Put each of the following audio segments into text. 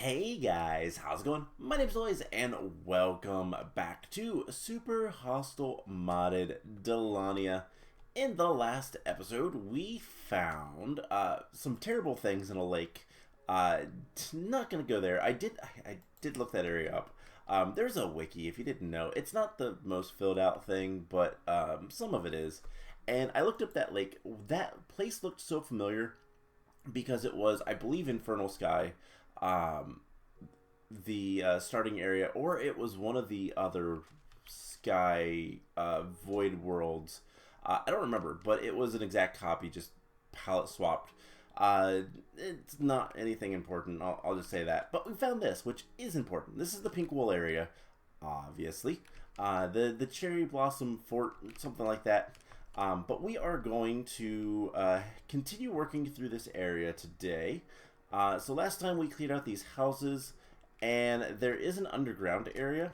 Hey guys, how's it going? My name's Lois and welcome back to Super Hostile Modded Dalania. In the last episode, we found some terrible things in a lake. Not gonna go there. I did look that area up. There's a wiki, if you didn't know. It's not the most filled out thing, but some of it is. And I looked up that lake. That place looked so familiar because it was, I believe, Infernal Sky. The starting area, or it was one of the other Sky Void worlds. I don't remember, but it was an exact copy, just palette swapped. It's not anything important, I'll just say that. But we found this, which is important. This is the Pink Wool area, obviously. The Cherry Blossom Fort, something like that. But we are going to continue working through this area today. So last time we cleared out these houses, and there is an underground area,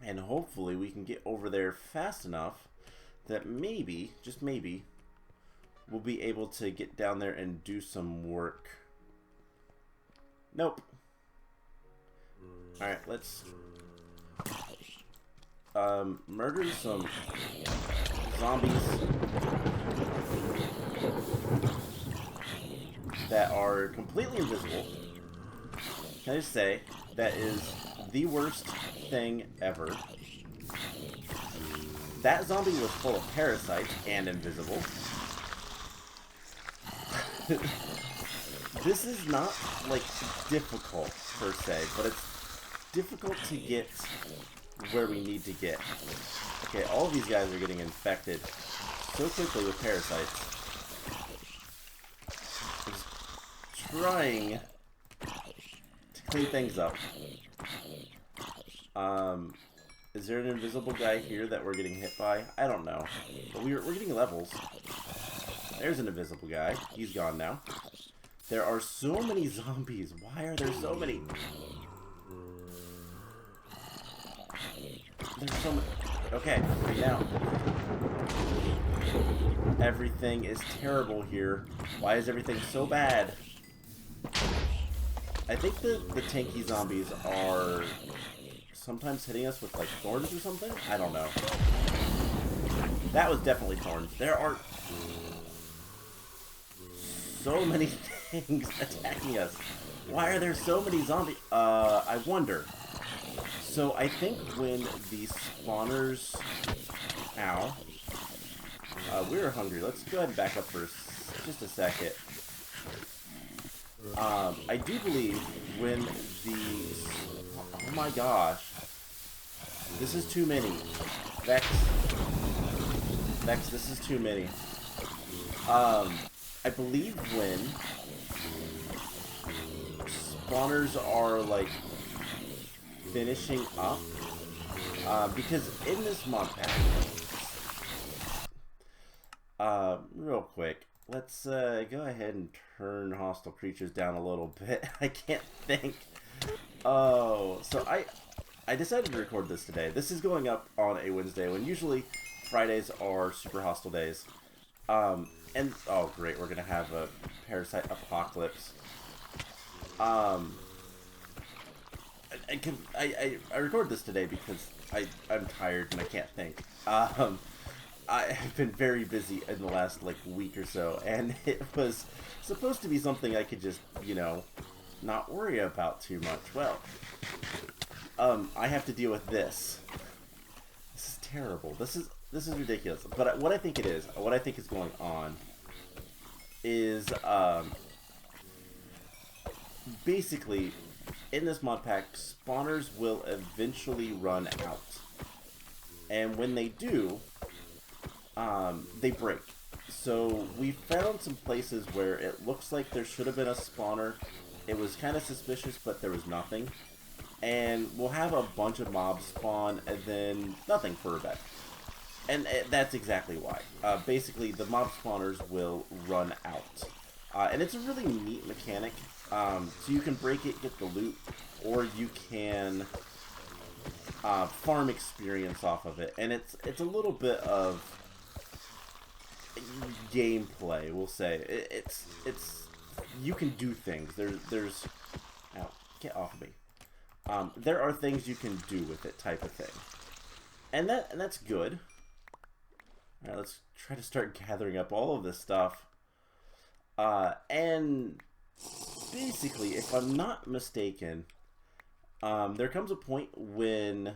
and hopefully we can get over there fast enough that maybe, just maybe, we'll be able to get down there and do some work. Nope. Alright, let's murder some zombies that are completely invisible. Can I just say, that is the worst thing ever. That zombie was full of parasites and invisible. This is not, like, difficult, per se, but it's difficult to get where we need to get. Okay, all of these guys are getting infected so quickly with parasites. Trying to clean things up. Is there an invisible guy here that we're getting hit by? I don't know. But we're getting levels. There's an invisible guy. He's gone now. There are so many zombies. Why are there so many? There's so many. Okay, right now. Everything is terrible here. Why is everything so bad? I think the tanky zombies are sometimes hitting us with, like, thorns or something? I don't know. That was definitely thorns. There are so many things attacking us. Why are there so many zombies? I wonder. So I think when these spawners... Ow. We're hungry. Let's go ahead and back up for just a second. I do believe when the... Oh my gosh. This is too many. Vex, this is too many. I believe when spawners are, like, finishing up, because in this mod pack, real quick, let's go ahead and turn hostile creatures down a little bit. I can't think. Oh, so I decided to record this today. This is going up on a Wednesday, when usually Fridays are super hostile days. And oh great, we're gonna have a parasite apocalypse. I record this today because I'm tired and I can't think. I've been very busy in the last, like, week or so, and it was supposed to be something I could just, you know, not worry about too much. Well, I have to deal with this. This is terrible. This is ridiculous. But what I think it is, what I think is going on, is basically in this mod pack, spawners will eventually run out, and when they do, they break. So we found some places where it looks like there should have been a spawner. It was kind of suspicious, but there was nothing. And we'll have a bunch of mobs spawn, and then nothing for a bit. And that's exactly why. Basically, the mob spawners will run out. And it's a really neat mechanic. So you can break it, get the loot, or you can farm experience off of it. And it's a little bit of gameplay, we'll say. It's you can do things. There's ow. Get off of me. There are things you can do with it, type of thing. And that's good. Alright, let's try to start gathering up all of this stuff. And basically, if I'm not mistaken, there comes a point when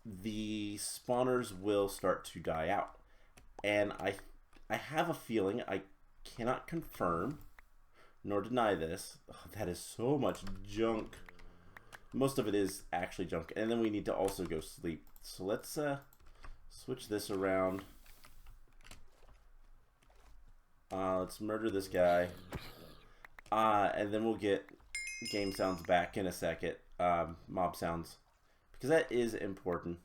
the spawners will start to die out. And I have a feeling, I cannot confirm nor deny this. Oh, that is so much junk. Most of it is actually junk. And then we need to also go sleep. So let's switch this around. Let's murder this guy. And then we'll get game sounds back in a second. Mob sounds. Because that is important.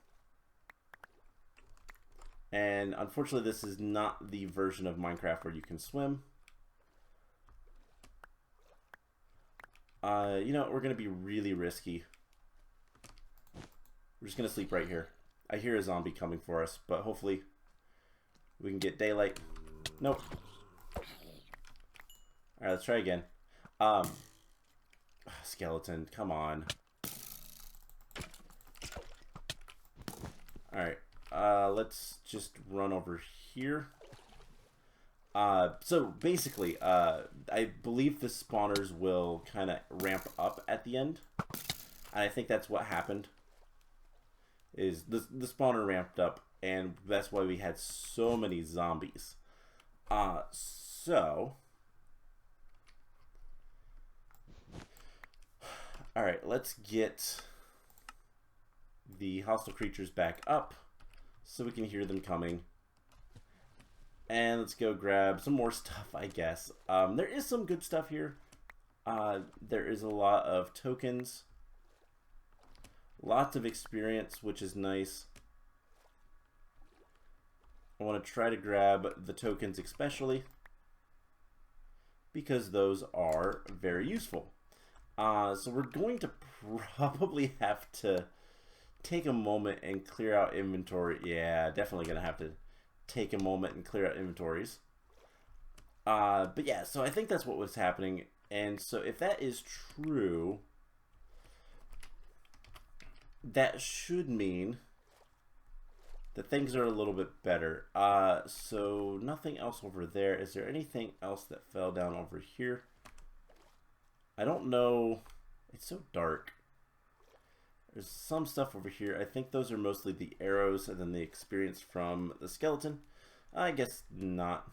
And unfortunately this is not the version of Minecraft where you can swim. You know, we're going to be really risky. We're just going to sleep right here. I hear a zombie coming for us, but hopefully we can get daylight. Nope. Alright, let's try again. Skeleton, come on. Alright, let's just run over here. So basically, I believe the spawners will kind of ramp up at the end. And I think that's what happened. Is the spawner ramped up, and that's why we had so many zombies. So... Alright, let's get the hostile creatures back up so we can hear them coming. And let's go grab some more stuff, I guess. There is some good stuff here. There is a lot of tokens. Lots of experience, which is nice. I want to try to grab the tokens especially, because those are very useful. So we're going to probably have to take a moment and clear out inventory. Yeah, definitely going to have to take a moment and clear out inventories. But yeah, so I think that's what was happening. And so if that is true, that should mean that things are a little bit better. So nothing else over there. Is there anything else that fell down over here? I don't know. It's so dark. There's some stuff over here. I think those are mostly the arrows and then the experience from the skeleton. I guess not.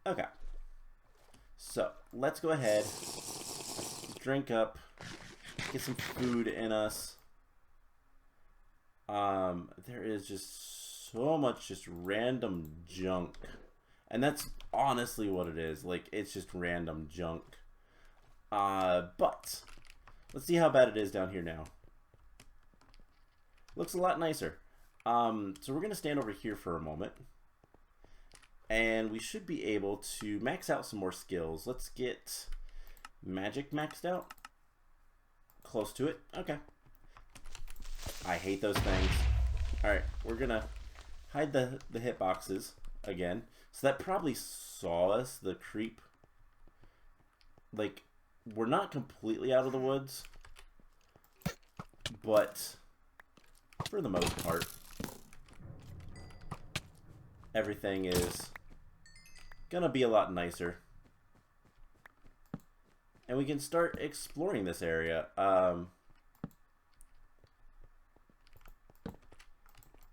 Okay. So, let's go ahead. Drink up. Get some food in us. There is just so much just random junk. And that's honestly what it is. Like, it's just random junk. But let's see how bad it is down here now. Looks a lot nicer. So we're going to stand over here for a moment. And we should be able to max out some more skills. Let's get magic maxed out. Close to it. Okay. I hate those things. Alright, we're going to hide the hitboxes again. So that probably saw us, the creep. Like, we're not completely out of the woods, but for the most part, everything is gonna be a lot nicer. And we can start exploring this area.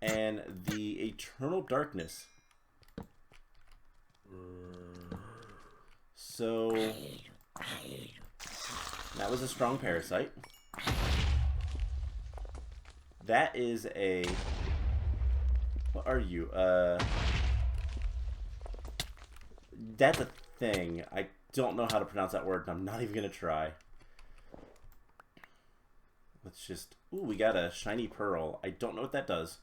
And the eternal darkness. So that was a strong parasite. That is a... What are you? That's a thing. I don't know how to pronounce that word, and I'm not even gonna try. Let's just... Ooh, we got a shiny pearl. I don't know what that does.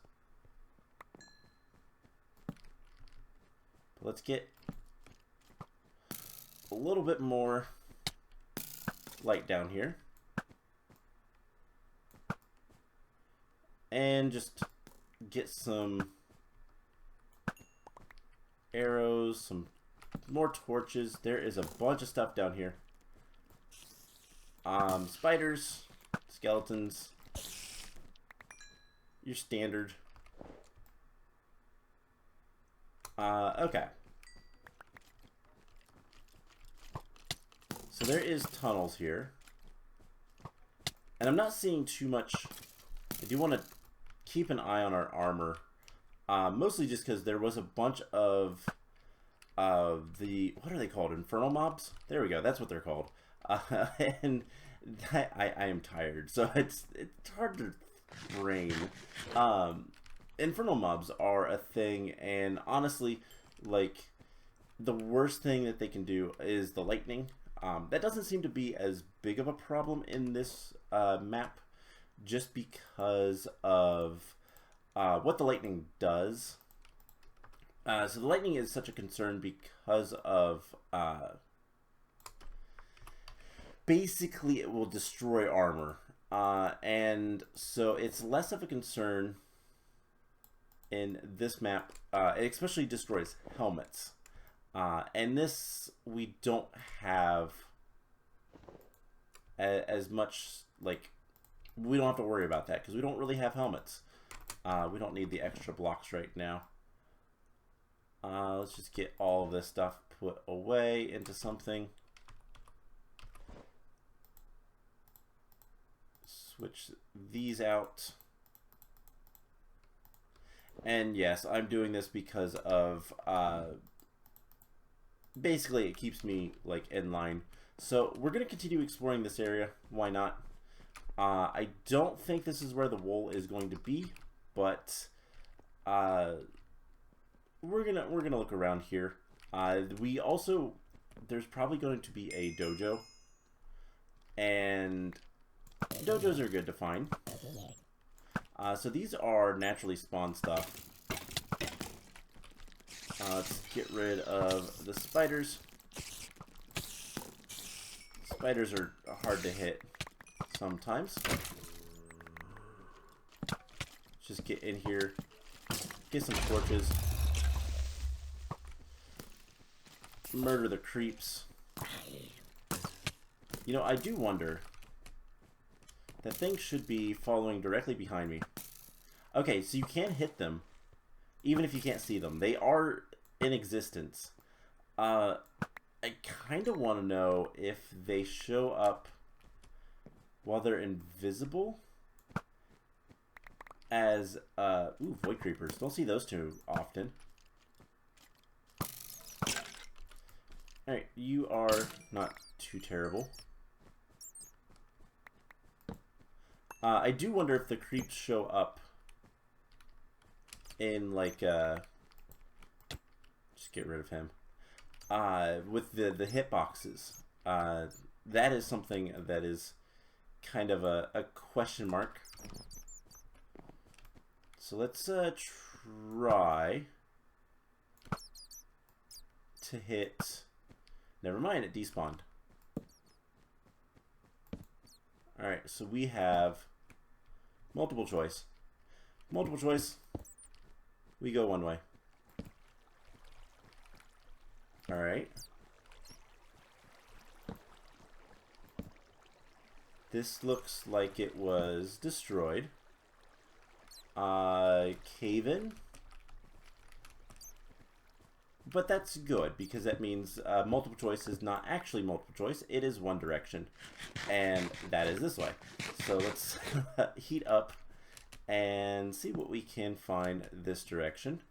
Let's get a little bit more light down here. And just get some arrows, some more torches. There is a bunch of stuff down here. Spiders, skeletons, your standard. Okay. So there is tunnels here. And I'm not seeing too much. I do want to keep an eye on our armor. Mostly just because there was a bunch of the, what are they called? Infernal mobs? There we go. That's what they're called. And I am tired, so it's hard to brain. Infernal mobs are a thing, and honestly, like, the worst thing that they can do is the lightning. That doesn't seem to be as big of a problem in this map, just because of what the lightning does. So the lightning is such a concern because of basically it will destroy armor, and so it's less of a concern in this map. It especially destroys helmets, and this we don't have as much, like, we don't have to worry about that because we don't really have helmets. We don't need the extra blocks right now. Let's just get all of this stuff put away into something. Switch these out. And yes, I'm doing this because of basically it keeps me like in line. So we're gonna continue exploring this area. Why not? I don't think this is where the wool is going to be, but we're gonna look around here. We also, there's probably going to be a dojo, and dojos are good to find. So these are naturally spawned stuff. Let's get rid of the spiders. Spiders are hard to hit sometimes. Just get in here, get some torches, murder the creeps. You know, I do wonder, that thing should be following directly behind me. Okay, so you can hit them, even if you can't see them. They are in existence. I kind of want to know if they show up while they're invisible as, ooh, void creepers. Don't see those too often. Alright, you are not too terrible. I do wonder if the creeps show up in, like, just get rid of him. With the hitboxes. That is something that is kind of a question mark. So let's try to hit. Never mind, it despawned. Alright, so we have multiple choice. Multiple choice. We go one way. Alright. This looks like it was destroyed. Cave-in. But that's good, because that means multiple choice is not actually multiple choice. It is one direction. And that is this way. So let's heat up and see what we can find this direction.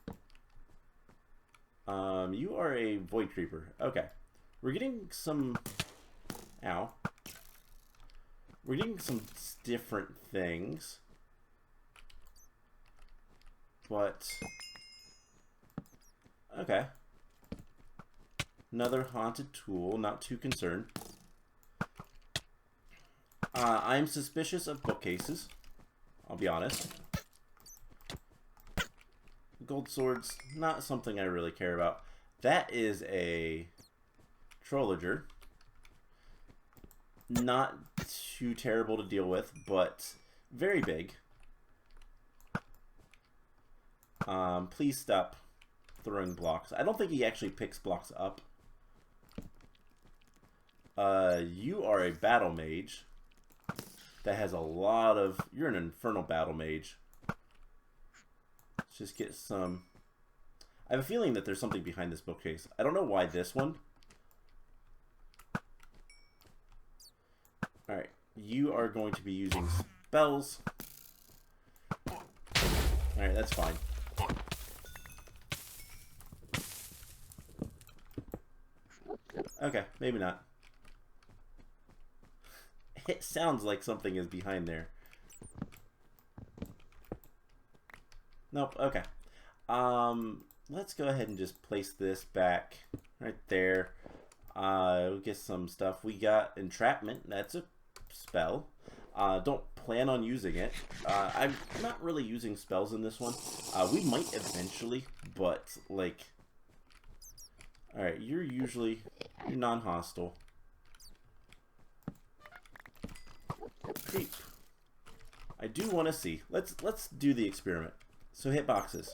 You are a void creeper. Okay. We're getting some... Ow. We're getting some different things. But... Okay. Another haunted tool. Not too concerned. I'm suspicious of bookcases. I'll be honest. Gold swords, not something I really care about. That is a Trollager. Not too terrible to deal with, but very big. Please stop throwing blocks. I don't think he actually picks blocks up. You are a battle mage that has a lot of... You're an infernal battle mage. Let's just get some... I have a feeling that there's something behind this bookcase. I don't know why this one. Alright. You are going to be using spells. Alright, that's fine. Okay, maybe not. It sounds like something is behind there. Nope, okay. Let's go ahead and just place this back right there. We'll get some stuff. We got entrapment. That's a spell. Don't plan on using it. I'm not really using spells in this one. We might eventually, but like... Alright, you're non-hostile. Creep. I do want to see. Let's do the experiment. So hitboxes.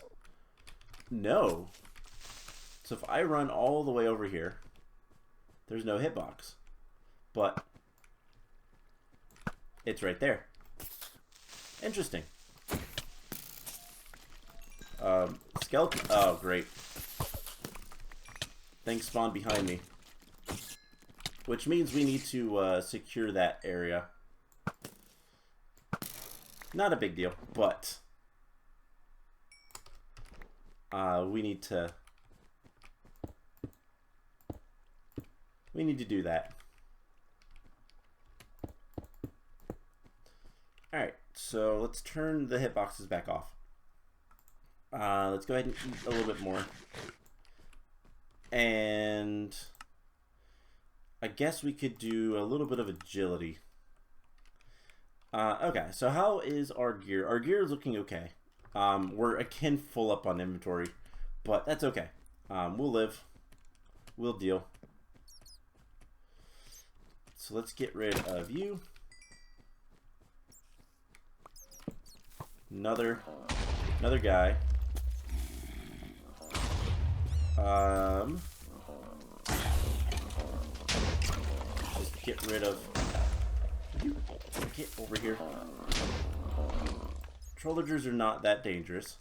No. So if I run all the way over here, there's no hitbox. But it's right there. Interesting. Skeleton. Oh, great. Things spawn behind me. Which means we need to secure that area. Not a big deal, but we need to do that. Alright, so let's turn the hitboxes back off. Let's go ahead and eat a little bit more. And I guess we could do a little bit of agility. Okay, so how is our gear? Our gear is looking okay. We're again full up on inventory, but that's okay. We'll live. We'll deal. So let's get rid of you. Another guy. Just get rid of you. Get over here. Trollagers are not that dangerous.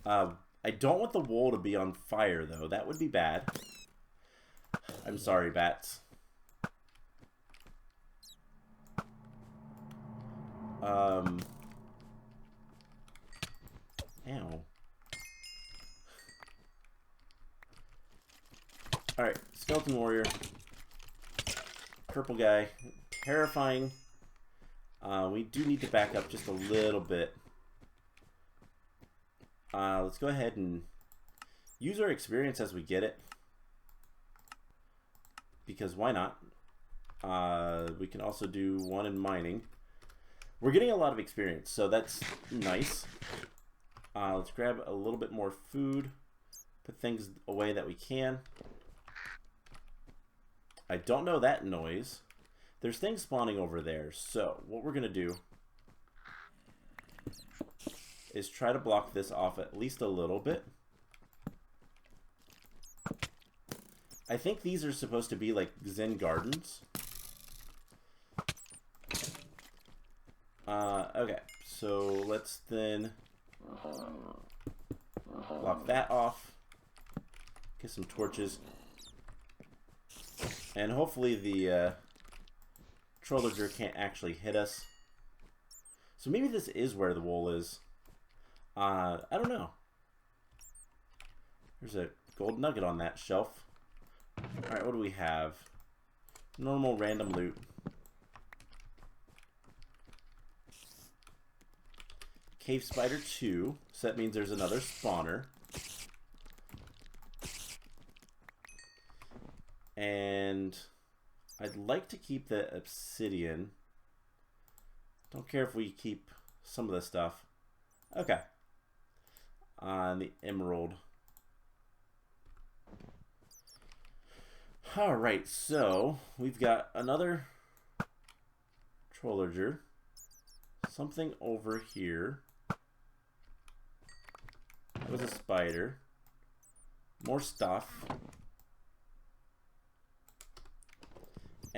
I don't want the wool to be on fire, though. That would be bad. I'm sorry, bats. Ow. Alright, skeleton warrior. Purple guy. Terrifying. We do need to back up just a little bit. Let's go ahead and use our experience as we get it. Because why not? We can also do one in mining. We're getting a lot of experience, so that's nice. Let's grab a little bit more food. Put things away that we can. I don't know that noise. There's things spawning over there, so what we're going to do is try to block this off at least a little bit. I think these are supposed to be like Zen gardens. Okay, so let's then block that off. Get some torches. And hopefully the Trollager can't actually hit us. So maybe this is where the wool is. I don't know. There's a gold nugget on that shelf. Alright, what do we have? Normal random loot. Cave spider 2. So that means there's another spawner. And I'd like to keep the obsidian. Don't care if we keep some of the stuff. Okay. And the emerald. Alright, so we've got another Trollager. Something over here. That was a spider. More stuff.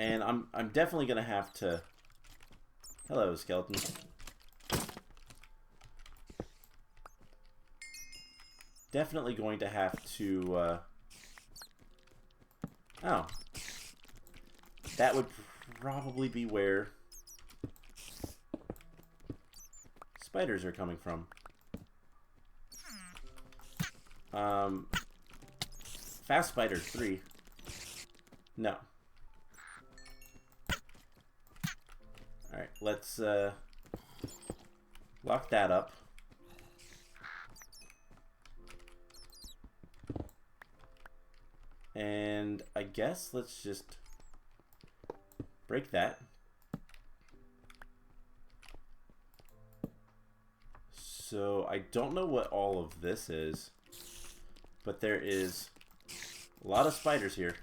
And I'm definitely gonna have to... Hello, skeleton. Definitely going to have to, Oh. That would probably be where spiders are coming from. Fast spider 3. No. Alright, let's, lock that up. And I guess let's just break that. So I don't know what all of this is, but there is a lot of spiders here.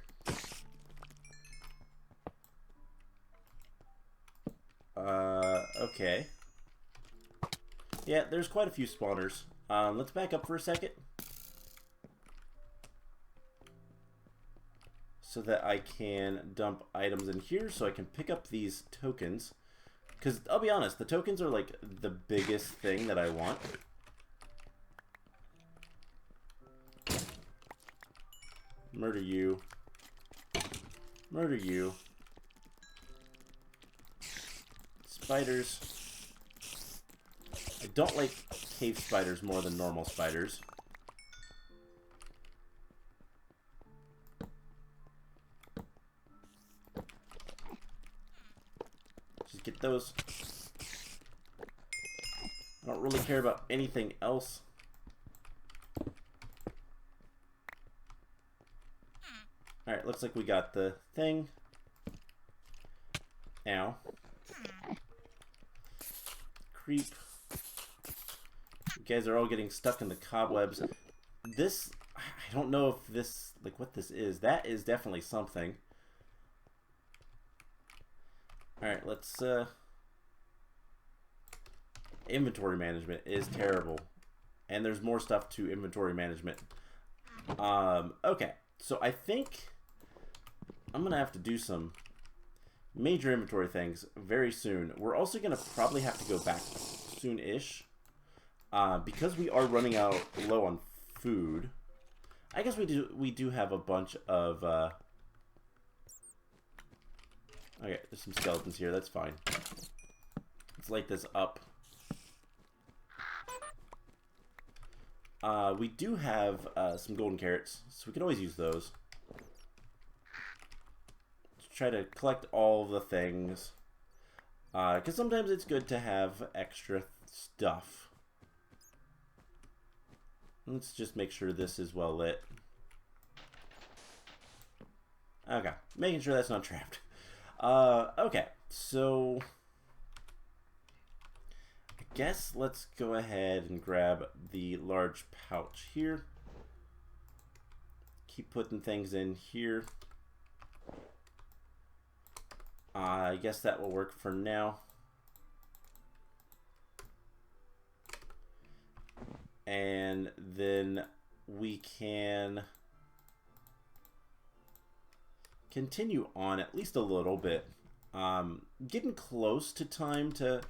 Okay. Yeah, there's quite a few spawners. Let's back up for a second. So that I can dump items in here so I can pick up these tokens. Because, I'll be honest, the tokens are like the biggest thing that I want. Murder you. Murder you. Spiders. I don't like cave spiders more than normal spiders. Just get those. I don't really care about anything else. Alright, looks like we got the thing. Ow. Creep. You guys are all getting stuck in the cobwebs. This, I don't know if this, like what this is. That is definitely something. Alright, let's, inventory management is terrible. And there's more stuff to inventory management. Okay. So I think I'm going to have to do some major inventory things very soon. We're also going to probably have to go back soon-ish. Because we are running out low on food. I guess we do have a bunch of, okay, there's some skeletons here. That's fine. Let's light this up. We do have some golden carrots, so we can always use those. Let's try to collect all the things. Because sometimes it's good to have extra stuff. Let's just make sure this is well lit. Okay, making sure that's not trapped. Okay, so I guess let's go ahead and grab the large pouch here. Keep putting things in here. I guess that will work for now. And then we can continue on at least a little bit. Getting close to time to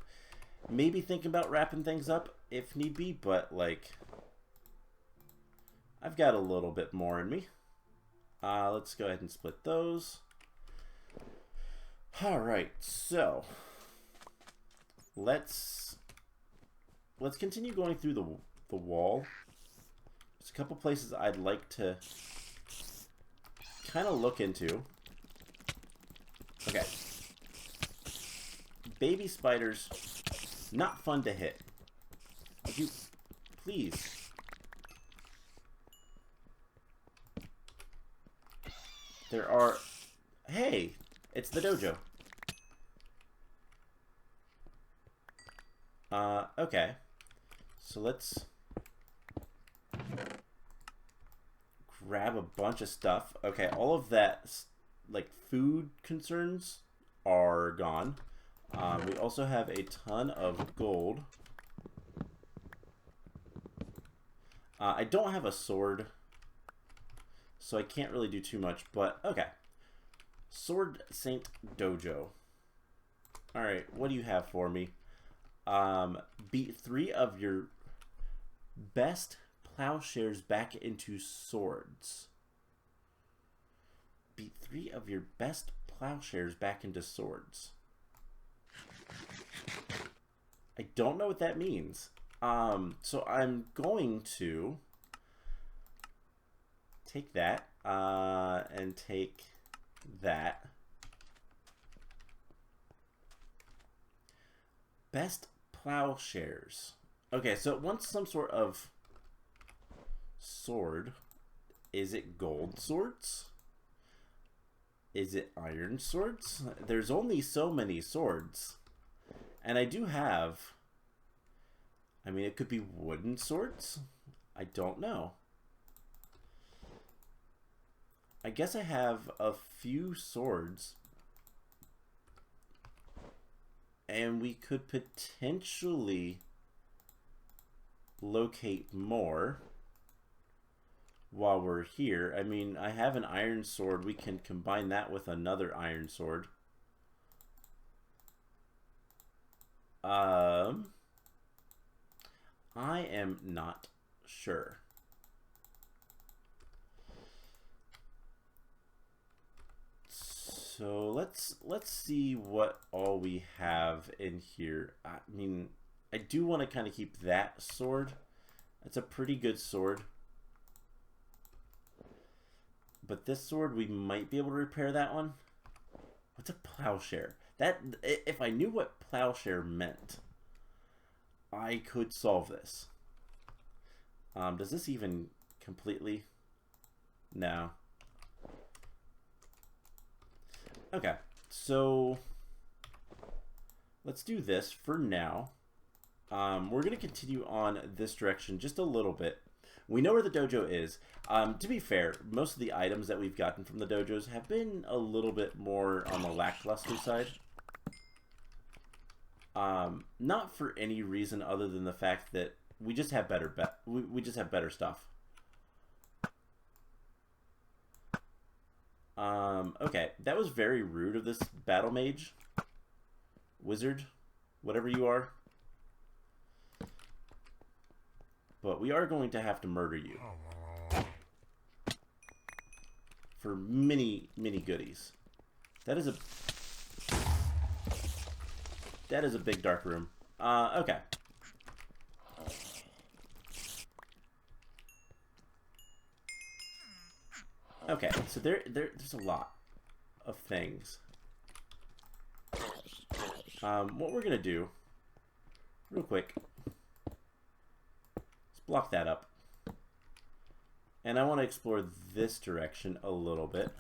maybe think about wrapping things up if need be, but like I've got a little bit more in me. Let's go ahead and split those. Alright, so let's continue going through the wall. There's a couple places I'd like to kind of look into. Okay. Baby spiders, not fun to hit. Would you please? There are... Hey! It's the dojo. Okay. So let's grab a bunch of stuff. Okay, all of that, like, food concerns are gone. We also have a ton of gold. I don't have a sword, so I can't really do too much, but okay. Sword Saint Dojo. Alright, what do you have for me? Beat 3 of your best plowshares back into swords. Beat 3 of your best plowshares back into swords. I don't know what that means. So I'm going to take that and take that. Best plowshares. Okay, so it wants some sort of sword. Is it gold swords? Is it iron swords? There's only so many swords. And I do have... I mean, it could be wooden swords. I don't know. I guess I have a few swords. And we could potentially locate more while we're here. I mean, I have an iron sword. We can combine that with another iron sword. I am not sure. So let's see what all we have in here. I mean, I do want to kind of keep that sword. That's a pretty good sword. But this sword, we might be able to repair that one. What's a plowshare? That, if I knew what plowshare meant, I could solve this. Does this even completely? No. Okay, so let's do this for now. We're going to continue on this direction just a little bit. We know where the dojo is. To be fair, most of the items that we've gotten from the dojos have been a little bit more on the lackluster side. Not for any reason other than the fact that we just have better we just have better stuff. Okay, that was very rude of this battle mage, wizard, whatever you are. But we are going to have to murder you for many, many goodies. That is a big dark room. Okay. Okay, so there's a lot of things. What we're gonna do, real quick, let's block that up. And I want to explore this direction a little bit.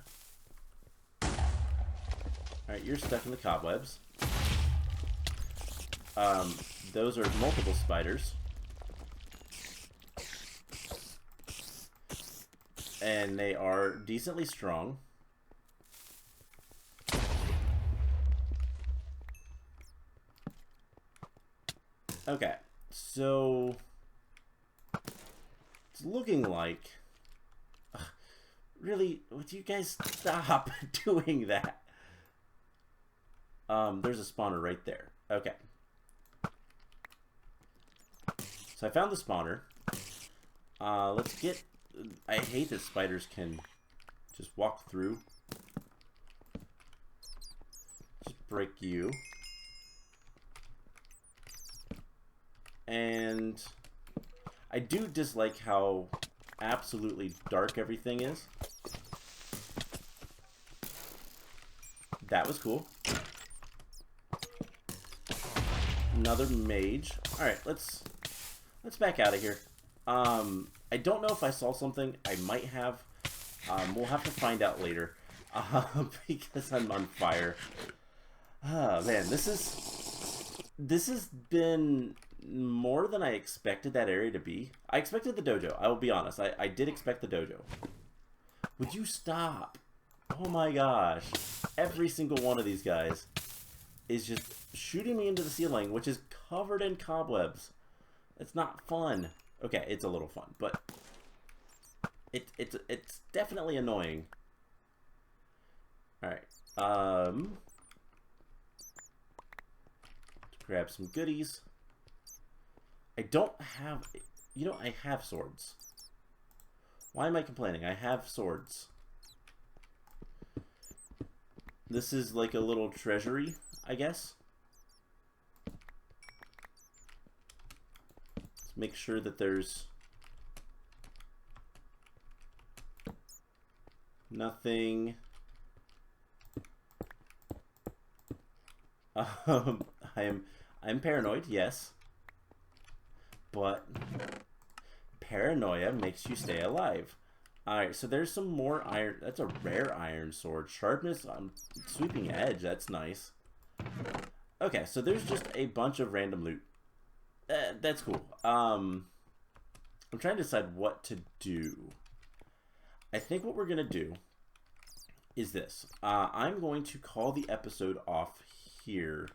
Alright, you're stuck in the cobwebs. Those are multiple spiders. And they are decently strong. Okay, so it's looking like... really, would you guys stop doing that? There's a spawner right there. Okay. So I found the spawner. Let's get... I hate that spiders can just walk through. Just break you. And I do dislike how absolutely dark everything is. That was cool. Another mage. Alright, let's back out of here. I don't know if I saw something. I might have. We'll have to find out later. Because I'm on fire. Oh, man, this has been more than I expected that area to be. I expected the dojo. I will be honest. I did expect the dojo. Would you stop? Oh my gosh. Every single one of these guys is just shooting me into the ceiling, which is covered in cobwebs. It's not fun. Okay, it's a little fun, but it's definitely annoying. Alright. Grab some goodies. I don't have... You know, I have swords. Why am I complaining? I have swords. This is like a little treasury, I guess. Let's make sure that there's nothing. I'm paranoid, yes. But paranoia makes you stay alive. Alright, so there's some more iron. That's a rare iron sword. Sharpness on sweeping edge. That's nice. Okay, so there's just a bunch of random loot. That's cool. I'm trying to decide what to do. I think what we're going to do is this. I'm going to call the episode off here.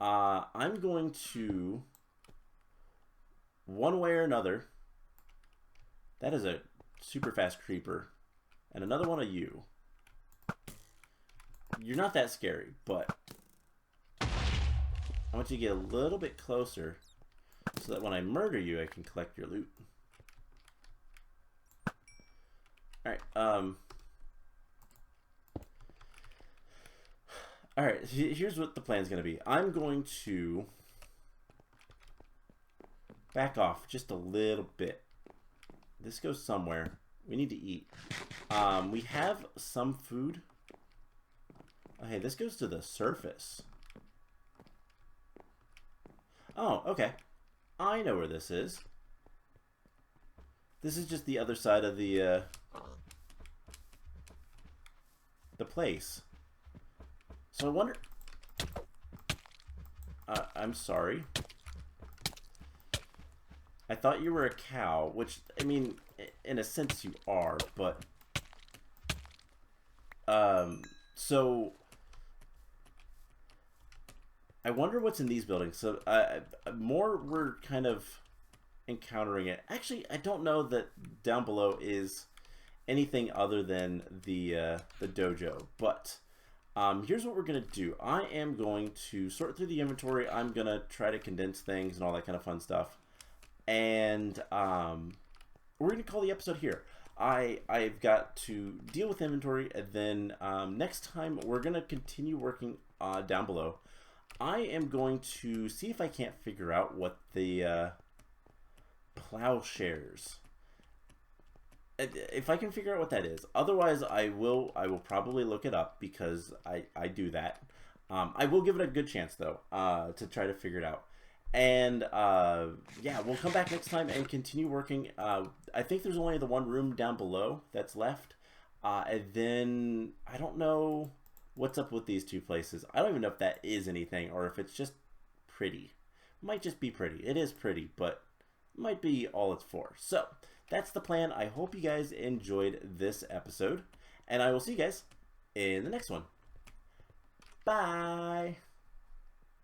I'm going to, one way or another, that is a super fast creeper, and another one of you. You're not that scary, but I want you to get a little bit closer so that when I murder you, I can collect your loot. Alright, Alright, here's what the plan's going to be. I'm going to back off just a little bit. This goes somewhere. We need to eat. We have some food. Oh, hey, this goes to the surface. Oh, okay. I know where this is. This is just the other side of the place. So I wonder... I'm sorry. I thought you were a cow, which, I mean, in a sense you are, but... So... I wonder what's in these buildings. So, more we're kind of encountering it. Actually, I don't know that down below is anything other than the dojo, but... here's what we're going to do. I am going to sort through the inventory. I'm going to try to condense things and all that kind of fun stuff. And we're going to call the episode here. I've got to deal with inventory, and then next time we're going to continue working down below. I am going to see if I can't figure out what the plowshares... If I can figure out what that is. Otherwise, I will probably look it up because I do that. I will give it a good chance, though, to try to figure it out. And, yeah, we'll come back next time and continue working. I think there's only the one room down below that's left. And then, I don't know what's up with these two places. I don't even know if that is anything or if it's just pretty. It might just be pretty. It is pretty, but it might be all it's for. So... that's the plan. I hope you guys enjoyed this episode, and I will see you guys in the next one. Bye!